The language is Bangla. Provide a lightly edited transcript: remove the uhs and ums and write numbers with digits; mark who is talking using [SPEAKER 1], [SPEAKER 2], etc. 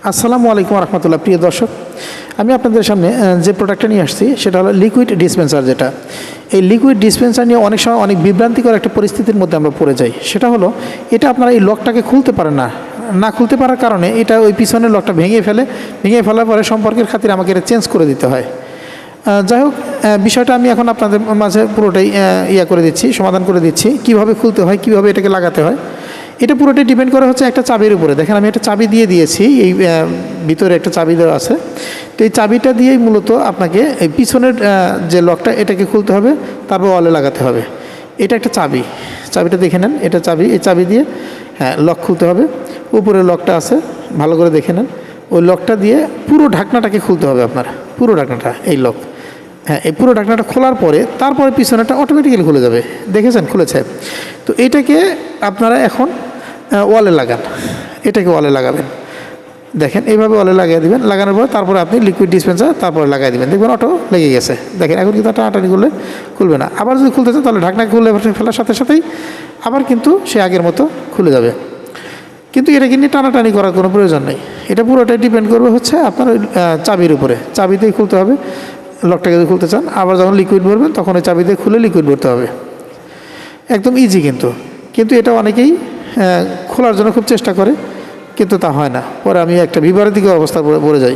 [SPEAKER 1] আসসালামু আলাইকুম রহমতুল্লাহ। প্রিয় দর্শক, আমি আপনাদের সামনে যে প্রোডাক্টটা নিয়ে আসছি সেটা হলো লিকুইড ডিসপেন্সার। যেটা এই লিকুইড ডিসপেন্সার নিয়ে অনেক সময় অনেক বিভ্রান্তিকর একটা পরিস্থিতির মধ্যে আমরা পড়ে যাই। সেটা হলো এটা আপনারা এই লকটাকে খুলতে পারেন না খুলতে পারার কারণে এটা ওই পিছনের লকটা ভেঙে ফেলার পরে সম্পর্কের খাতিরে আমাকে এটা চেঞ্জ করে দিতে হয়। যাই হোক, বিষয়টা আমি এখন আপনাদের মাঝে পুরোটাই করে দিচ্ছি, সমাধান করে দিচ্ছি কিভাবে খুলতে হয়, কিভাবে এটাকে লাগাতে হয়। এটা পুরোটাই ডিপেন্ড করে হচ্ছে একটা চাবির উপরে। দেখেন আমি একটা চাবি দিয়ে দিয়েছি, এই ভিতরে একটা চাবি দেওয়া আছে। তো এই চাবিটা দিয়েই মূলত আপনাকে এই পিছনের যে লকটা এটাকে খুলতে হবে, তারপর ওয়ালে লাগাতে হবে। এটা একটা চাবিটা দেখে নেন, এটা চাবি। এই চাবি দিয়ে লক খুলতে হবে। উপরের লকটা আছে, ভালো করে দেখে নেন। ওই লকটা দিয়ে পুরো ঢাকনাটাকে খুলতে হবে আপনার, পুরো ঢাকনাটা। এই লক এই পুরো ঢাকনাটা খোলার পরে তারপরে পিছনেটা অটোমেটিক্যালি খুলে যাবে। দেখেছেন খুলেছে। তো এটাকে আপনারা এখন ওয়ালে লাগান, এটাকে ওয়ালে লাগাবেন। দেখেন এইভাবে ওয়ালে লাগিয়ে দেবেন। লাগানোর পর তারপরে আপনি লিকুইড ডিসপেন্সার তারপরে লাগিয়ে দেবেন, দেখবেন অটো লেগে গেছে। দেখেন এখন কিন্তু টানাটানি করলে খুলবে না। আবার যদি খুলতে চান তাহলে ঢাকনা খুলে ফেলার সাথে সাথেই আবার কিন্তু সে আগের মতো খুলে যাবে। কিন্তু এটাকে নিয়ে টানাটানি করার কোনো প্রয়োজন নেই। এটা পুরোটাই ডিপেন্ড করবে হচ্ছে আপনার ওই চাবির উপরে। চাবি দিয়ে খুলতে হবে লকটাকে। যদি খুলতে চান, আবার যখন লিকুইড ভরবেন তখন ওই চাবি দিয়ে খুলে লিকুইড ভরতে হবে। একদম ইজি। কিন্তু এটা অনেকেই খোলার জন্য খুব চেষ্টা করে, কিন্তু তা হয় না। পরে আমি একটা বিভ্রান্তিকর অবস্থা পড়ে যাই।